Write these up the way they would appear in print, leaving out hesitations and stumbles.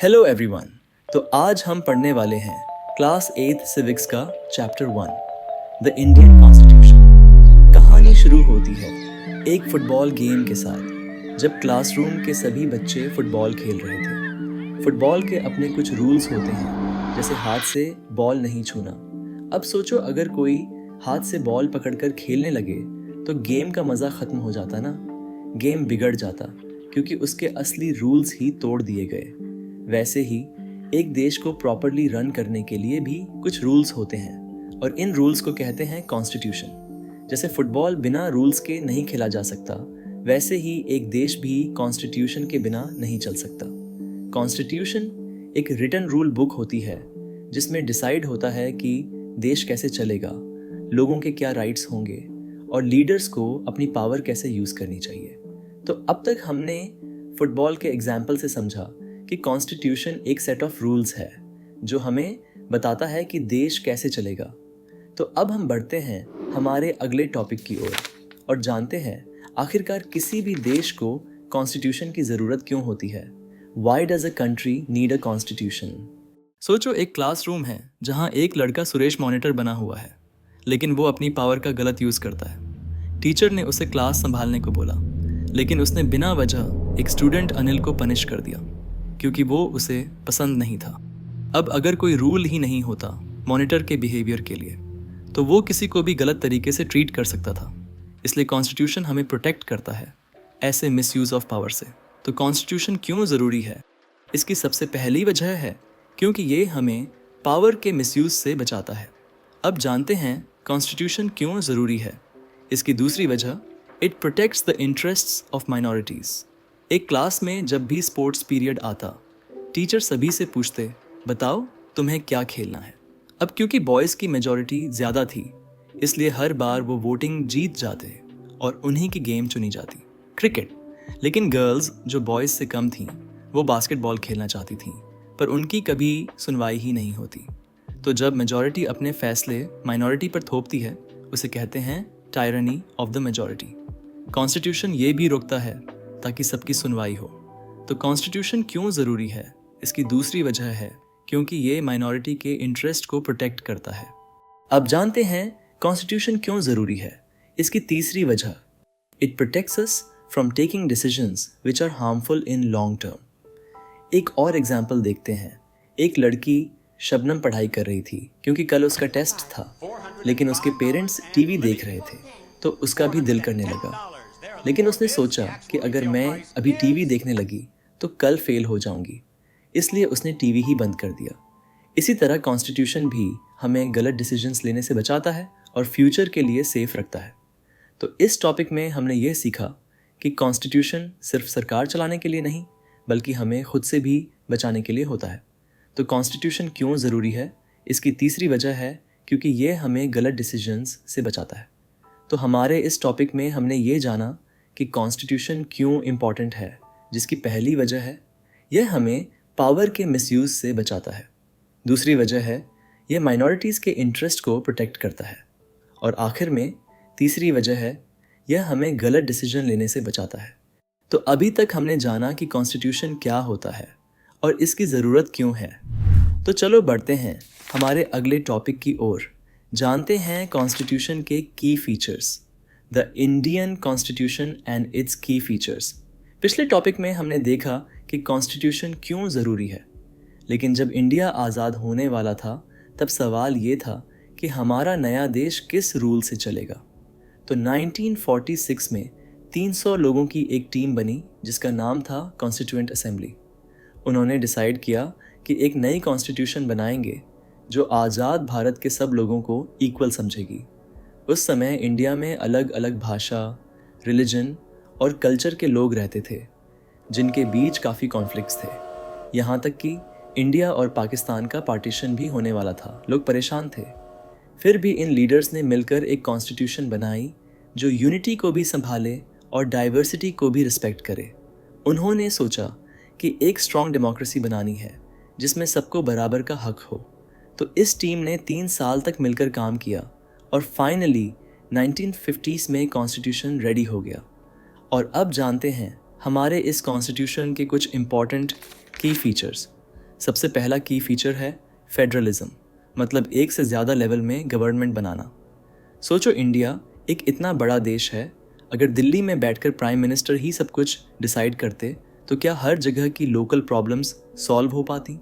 Hello everyone. तो आज हम पढ़ने वाले हैं क्लास 8 सिविक्स का चैप्टर 1 द इंडियन कॉन्स्टिट्यूशन। कहानी शुरू होती है एक फुटबॉल गेम के साथ, जब क्लासरूम के सभी बच्चे फुटबॉल खेल रहे थे। फुटबॉल के अपने कुछ रूल्स होते हैं, जैसे हाथ से बॉल नहीं छूना। अब सोचो, अगर कोई हाथ से बॉल पकड़कर खेलने लगे तो गेम का मज़ा ख़त्म हो जाता ना। गेम बिगड़ जाता, क्योंकि उसके असली रूल्स ही तोड़ दिए गए। वैसे ही एक देश को प्रॉपरली रन करने के लिए भी कुछ रूल्स होते हैं, और इन रूल्स को कहते हैं कॉन्स्टिट्यूशन। जैसे फुटबॉल बिना रूल्स के नहीं खेला जा सकता, वैसे ही एक देश भी कॉन्स्टिट्यूशन के बिना नहीं चल सकता। कॉन्स्टिट्यूशन एक रिटन रूल बुक होती है, जिसमें डिसाइड होता है कि देश कैसे चलेगा, लोगों के क्या राइट्स होंगे, और लीडर्स को अपनी पावर कैसे यूज़ करनी चाहिए। तो अब तक हमने फुटबॉल के एग्जाम्पल से समझा कि कॉन्स्टिट्यूशन एक सेट ऑफ रूल्स है जो हमें बताता है कि देश कैसे चलेगा। तो अब हम बढ़ते हैं हमारे अगले टॉपिक की ओर और जानते हैं आखिरकार किसी भी देश को कॉन्स्टिट्यूशन की ज़रूरत क्यों होती है। Why does a country need a constitution? सोचो, एक क्लासरूम है जहाँ एक लड़का सुरेश मॉनिटर बना हुआ है, लेकिन वो अपनी पावर का गलत यूज़ करता है। टीचर ने उसे क्लास संभालने को बोला, लेकिन उसने बिना वजह एक स्टूडेंट अनिल को पनिश कर दिया, क्योंकि वो उसे पसंद नहीं था। अब अगर कोई रूल ही नहीं होता मॉनिटर के बिहेवियर के लिए, तो वो किसी को भी गलत तरीके से ट्रीट कर सकता था। इसलिए कॉन्स्टिट्यूशन हमें प्रोटेक्ट करता है ऐसे मिसयूज़ ऑफ पावर से। तो कॉन्स्टिट्यूशन क्यों ज़रूरी है? इसकी सबसे पहली वजह है क्योंकि ये हमें पावर के मिसयूज़ से बचाता है। अब जानते हैं कॉन्स्टिट्यूशन क्यों ज़रूरी है। इसकी दूसरी वजह, it protects the interests of minorities. एक क्लास में जब भी स्पोर्ट्स पीरियड आता, टीचर सभी से पूछते, बताओ तुम्हें क्या खेलना है। अब क्योंकि बॉयज़ की मेजॉरिटी ज़्यादा थी, इसलिए हर बार वो वोटिंग जीत जाते और उन्हीं की गेम चुनी जाती, क्रिकेट। लेकिन गर्ल्स जो बॉयज़ से कम थीं, वो बास्केटबॉल खेलना चाहती थीं, पर उनकी कभी सुनवाई ही नहीं होती। तो जब मेजॉरिटी अपने फैसले माइनॉरिटी पर थोपती है, उसे कहते हैं tyranny of the majority. Constitution ये भी रोकता है ताकि सबकी सुनवाई हो। तो कॉन्स्टिट्यूशन क्यों ज़रूरी है? इसकी दूसरी वजह है क्योंकि ये माइनॉरिटी के इंटरेस्ट को प्रोटेक्ट करता है। अब जानते हैं कॉन्स्टिट्यूशन क्यों ज़रूरी है। इसकी तीसरी वजह, it protects us from taking decisions which are harmful in long term. एक और एग्जाम्पल देखते हैं। एक लड़की शबनम पढ़ाई कर रही थी क्योंकि कल उसका टेस्ट था, लेकिन उसके पेरेंट्स टीवी देख रहे थे, तो उसका भी दिल करने लगा। लेकिन उसने सोचा कि अगर मैं अभी टीवी देखने लगी तो कल फेल हो जाऊंगी, इसलिए उसने टीवी ही बंद कर दिया। इसी तरह कॉन्स्टिट्यूशन भी हमें गलत डिसीजंस लेने से बचाता है और फ्यूचर के लिए सेफ रखता है। तो इस टॉपिक में हमने ये सीखा कि कॉन्स्टिट्यूशन सिर्फ सरकार चलाने के लिए नहीं, बल्कि हमें खुद से भी बचाने के लिए होता है। तो कॉन्स्टिट्यूशन क्यों ज़रूरी है? इसकी तीसरी वजह है क्योंकि ये हमें गलत डिसीजंस से बचाता है। तो हमारे इस टॉपिक में हमने ये जाना कि कॉन्स्टिट्यूशन क्यों इम्पॉर्टेंट है, जिसकी पहली वजह है यह हमें पावर के मिसयूज़ से बचाता है। दूसरी वजह है यह माइनॉरिटीज़ के इंटरेस्ट को प्रोटेक्ट करता है। और आखिर में तीसरी वजह है यह हमें गलत डिसीजन लेने से बचाता है। तो अभी तक हमने जाना कि कॉन्स्टिट्यूशन क्या होता है और इसकी ज़रूरत क्यों है। तो चलो बढ़ते हैं हमारे अगले टॉपिक की ओर। जानते हैं कॉन्स्टिट्यूशन के की features, the Indian constitution and it's की फीचर्स। पिछले टॉपिक में हमने देखा कि कॉन्स्टिट्यूशन क्यों ज़रूरी है, लेकिन जब इंडिया आज़ाद होने वाला था तब सवाल ये था कि हमारा नया देश किस रूल से चलेगा। तो 1946 में 300 लोगों की एक टीम बनी जिसका नाम था कॉन्स्टिट्यूएंट असेंबली। उन्होंने डिसाइड किया कि एक नई कॉन्स्टिट्यूशन बनाएंगे जो आज़ाद भारत के सब लोगों को इक्वल समझेगी। उस समय इंडिया में अलग अलग भाषा, रिलीजन और कल्चर के लोग रहते थे, जिनके बीच काफ़ी कॉन्फ्लिक्ट्स थे। यहाँ तक कि इंडिया और पाकिस्तान का पार्टीशन भी होने वाला था। लोग परेशान थे। फिर भी इन लीडर्स ने मिलकर एक कॉन्स्टिट्यूशन बनाई जो यूनिटी को भी संभाले और डाइवर्सिटी को भी रिस्पेक्ट करे। उन्होंने सोचा कि एक स्ट्रॉन्ग डेमोक्रेसी बनानी है जिसमें सबको बराबर का हक हो। तो इस टीम ने 3 साल तक मिलकर काम किया और फाइनली 1950s में कॉन्स्टिट्यूशन रेडी हो गया। और अब जानते हैं हमारे इस कॉन्स्टिट्यूशन के कुछ इम्पॉर्टेंट की फीचर्स। सबसे पहला की फीचर है फेडरलिज्म, मतलब एक से ज़्यादा लेवल में गवर्नमेंट बनाना। सोचो, इंडिया एक इतना बड़ा देश है, अगर दिल्ली में बैठकर प्राइम मिनिस्टर ही सब कुछ डिसाइड करते तो क्या हर जगह की लोकल प्रॉब्लम्स सॉल्व हो पाती?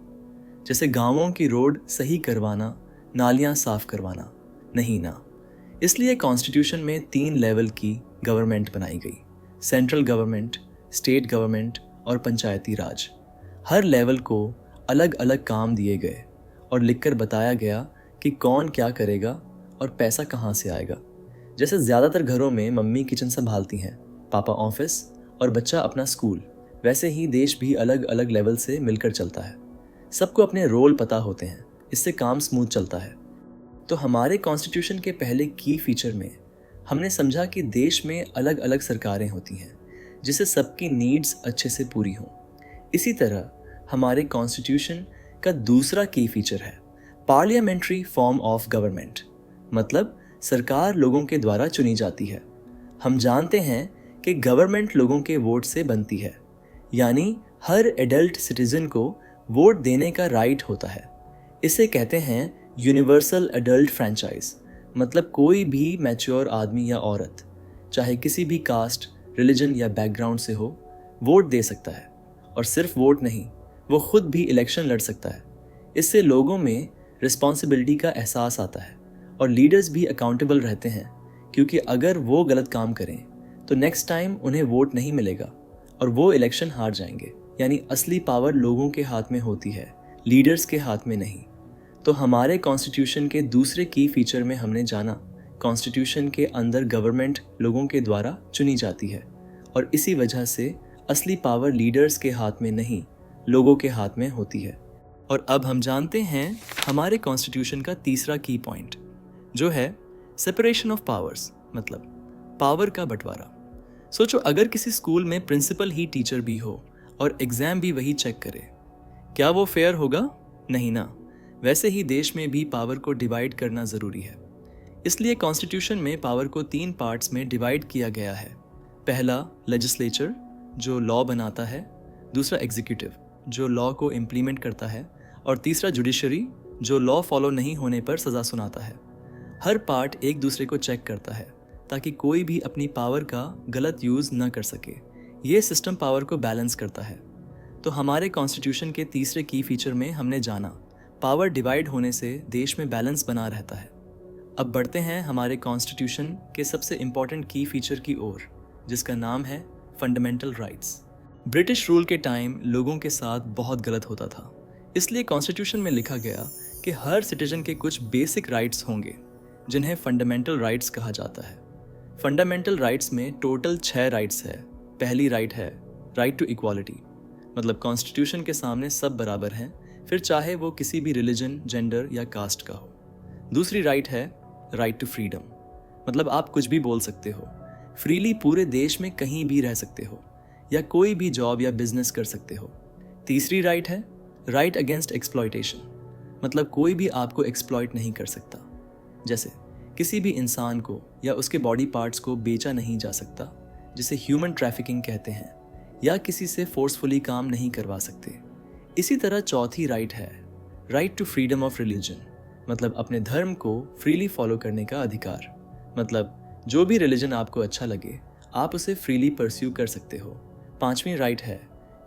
जैसे गांवों की रोड सही करवाना, नालियां साफ करवाना, नहीं ना। इसलिए कॉन्स्टिट्यूशन में 3 लेवल की गवर्नमेंट बनाई गई, सेंट्रल गवर्नमेंट, स्टेट गवर्नमेंट और पंचायती राज। हर लेवल को अलग अलग काम दिए गए और लिखकर बताया गया कि कौन क्या करेगा और पैसा कहाँ से आएगा। जैसे ज़्यादातर घरों में मम्मी किचन संभालती हैं, पापा ऑफिस और बच्चा अपना स्कूल, वैसे ही देश भी अलग अलग लेवल से मिलकर चलता है। सबको अपने रोल पता होते हैं, इससे काम स्मूथ चलता है। तो हमारे कॉन्स्टिट्यूशन के पहले की फीचर में हमने समझा कि देश में अलग अलग सरकारें होती हैं जिससे सबकी नीड्स अच्छे से पूरी हों। इसी तरह हमारे कॉन्स्टिट्यूशन का दूसरा की फीचर है पार्लियामेंट्री फॉर्म ऑफ गवर्नमेंट, मतलब सरकार लोगों के द्वारा चुनी जाती है। हम जानते हैं कि गवर्नमेंट लोगों के वोट से बनती है, यानी हर एडल्ट सिटीजन को वोट देने का राइट होता है। इसे कहते हैं यूनिवर्सल एडल्ट फ्रेंचाइज, मतलब कोई भी मैच्योर आदमी या औरत, चाहे किसी भी कास्ट, रिलीजन या बैकग्राउंड से हो, वोट दे सकता है। और सिर्फ वोट नहीं, वो खुद भी इलेक्शन लड़ सकता है। इससे लोगों में रिस्पॉन्सिबिलिटी का एहसास आता है और लीडर्स भी अकाउंटेबल रहते हैं, क्योंकि अगर वो गलत काम करें तो नेक्स्ट टाइम उन्हें वोट नहीं मिलेगा और वो इलेक्शन हार जाएंगे। यानी असली पावर लोगों के हाथ में होती है, लीडर्स के हाथ में नहीं। तो हमारे कॉन्स्टिट्यूशन के दूसरे की फीचर में हमने जाना कॉन्स्टिट्यूशन के अंदर गवर्नमेंट लोगों के द्वारा चुनी जाती है और इसी वजह से असली पावर लीडर्स के हाथ में नहीं, लोगों के हाथ में होती है। और अब हम जानते हैं हमारे कॉन्स्टिट्यूशन का तीसरा की पॉइंट, जो है सेपरेशन ऑफ पावर्स, मतलब पावर का बंटवारा। सोचो, अगर किसी स्कूल में प्रिंसिपल ही टीचर भी हो और एग्जाम भी वही चेक करे, क्या वो फेयर होगा? नहीं ना। वैसे ही देश में भी पावर को डिवाइड करना ज़रूरी है। इसलिए कॉन्स्टिट्यूशन में पावर को 3 पार्ट्स में डिवाइड किया गया है। पहला लेजिस्लेचर, जो लॉ बनाता है, दूसरा एग्जीक्यूटिव, जो लॉ को इम्प्लीमेंट करता है, और तीसरा जुडिशरी, जो लॉ फॉलो नहीं होने पर सज़ा सुनाता है। हर पार्ट एक दूसरे को चेक करता है ताकि कोई भी अपनी पावर का गलत यूज़ न कर सके। ये सिस्टम पावर को बैलेंस करता है। तो हमारे कॉन्स्टिट्यूशन के तीसरे की फीचर में हमने जाना पावर डिवाइड होने से देश में बैलेंस बना रहता है। अब बढ़ते हैं हमारे कॉन्स्टिट्यूशन के सबसे इम्पॉर्टेंट की फीचर की ओर, जिसका नाम है फंडामेंटल राइट्स। ब्रिटिश रूल के टाइम लोगों के साथ बहुत गलत होता था, इसलिए कॉन्स्टिट्यूशन में लिखा गया कि हर सिटीजन के कुछ बेसिक राइट्स होंगे जिन्हें फंडामेंटल राइट्स कहा जाता है। फंडामेंटल राइट्स में टोटल 6 राइट्स है। पहली राइट है राइट टू इक्वालिटी, मतलब कॉन्स्टिट्यूशन के सामने सब बराबर हैं, फिर चाहे वो किसी भी रिलीजन, जेंडर या कास्ट का हो। दूसरी राइट है राइट टू फ्रीडम, मतलब आप कुछ भी बोल सकते हो, फ्रीली पूरे देश में कहीं भी रह सकते हो या कोई भी जॉब या बिजनेस कर सकते हो। तीसरी राइट है राइट अगेंस्ट एक्सप्लॉयटेशन, मतलब कोई भी आपको एक्सप्लॉयट नहीं कर सकता। जैसे किसी भी इंसान को या उसके बॉडी पार्ट्स को बेचा नहीं जा सकता, जिसे ह्यूमन ट्रैफिकिंग कहते हैं, या किसी से फोर्सफुली काम नहीं करवा सकते। इसी तरह चौथी राइट है right to freedom of religion, मतलब अपने धर्म को फ्रीली फॉलो करने का अधिकार। मतलब जो भी रिलीजन आपको अच्छा लगे आप उसे फ्रीली परस्यू कर सकते हो। पांचवी राइट है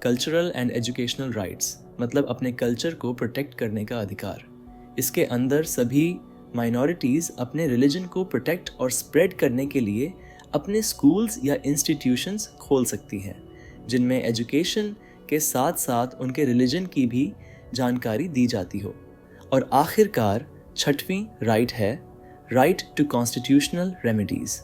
कल्चरल एंड एजुकेशनल राइट्स, मतलब अपने कल्चर को प्रोटेक्ट करने का अधिकार। इसके अंदर सभी माइनॉरिटीज़ अपने रिलीजन को प्रोटेक्ट और स्प्रेड करने के लिए अपने स्कूल्स या इंस्टीट्यूशंस खोल सकती हैं, जिनमें एजुकेशन के साथ साथ उनके रिलीजन की भी जानकारी दी जाती हो। और आखिरकार छठवीं राइट है राइट टू कॉन्स्टिट्यूशनल रेमेडीज़,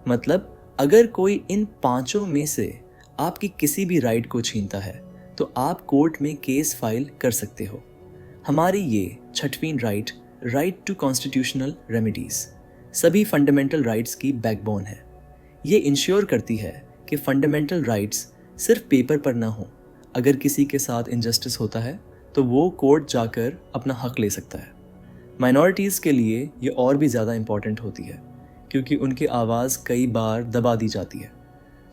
मतलब अगर कोई इन पांचों में से आपकी किसी भी राइट को छीनता है तो आप कोर्ट में केस फाइल कर सकते हो। हमारी ये छठवीं right, right to constitutional remedies, सभी फंडामेंटल राइट्स की बैकबोन है। ये इंश्योर करती है कि फंडामेंटल राइट्स सिर्फ पेपर पर ना हो। अगर किसी के साथ इनजस्टिस होता है तो वो कोर्ट जाकर अपना हक ले सकता है। माइनॉरिटीज़ के लिए ये और भी ज़्यादा इम्पॉर्टेंट होती है क्योंकि उनकी आवाज़ कई बार दबा दी जाती है।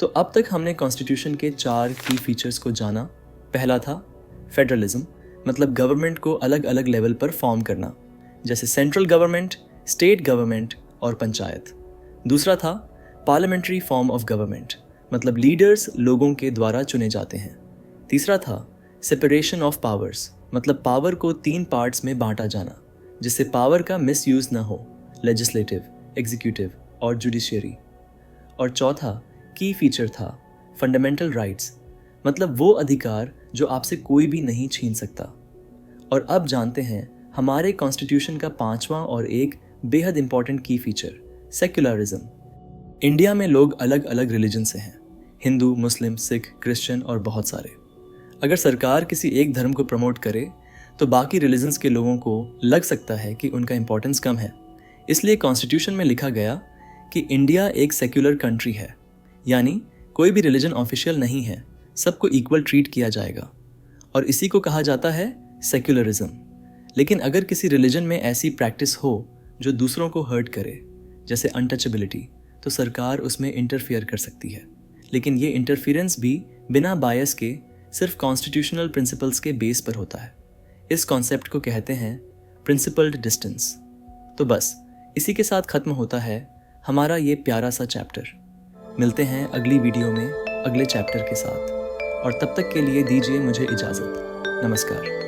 तो अब तक हमने कॉन्स्टिट्यूशन के 4 की फीचर्स को जाना। पहला था फेडरलिज्म, मतलब गवर्नमेंट को अलग अलग लेवल पर फॉर्म करना, जैसे सेंट्रल गवर्नमेंट, स्टेट गवर्नमेंट और पंचायत। दूसरा था पार्लियामेंट्री फॉर्म ऑफ गवर्नमेंट, मतलब लीडर्स लोगों के द्वारा चुने जाते हैं। तीसरा था सेपरेशन ऑफ पावर्स, मतलब पावर को 3 पार्ट्स में बांटा जाना, जिससे पावर का मिसयूज ना हो, लेजिस्लेटिव, एग्जीक्यूटिव और जुडिशियरी। और चौथा की फीचर था फंडामेंटल राइट्स, मतलब वो अधिकार जो आपसे कोई भी नहीं छीन सकता। और अब जानते हैं हमारे कॉन्स्टिट्यूशन का 5वां और एक बेहद इंपॉर्टेंट की फीचर, सेक्युलरिज्म। इंडिया में लोग अलग अलग रिलीजन से हैं, हिंदू, मुस्लिम, सिख, क्रिश्चियन और बहुत सारे। अगर सरकार किसी एक धर्म को प्रमोट करे तो बाकी रिलीजन्स के लोगों को लग सकता है कि उनका इंपॉर्टेंस कम है। इसलिए कॉन्स्टिट्यूशन में लिखा गया कि इंडिया एक सेक्युलर कंट्री है, यानी कोई भी रिलीजन ऑफिशियल नहीं है, सबको इक्वल ट्रीट किया जाएगा, और इसी को कहा जाता है सेक्युलरिज्म। लेकिन अगर किसी रिलीजन में ऐसी प्रैक्टिस हो जो दूसरों को हर्ट करे, जैसे अनटचेबिलिटी, तो सरकार उसमें इंटरफियर कर सकती है। लेकिन ये इंटरफियरेंस भी बिना बायस के सिर्फ कॉन्स्टिट्यूशनल प्रिंसिपल्स के बेस पर होता है। इस कॉन्सेप्ट को कहते हैं प्रिंसिपल्ड डिस्टेंस। तो बस इसी के साथ ख़त्म होता है हमारा ये प्यारा सा चैप्टर। मिलते हैं अगली वीडियो में अगले चैप्टर के साथ, और तब तक के लिए दीजिए मुझे इजाज़त। नमस्कार।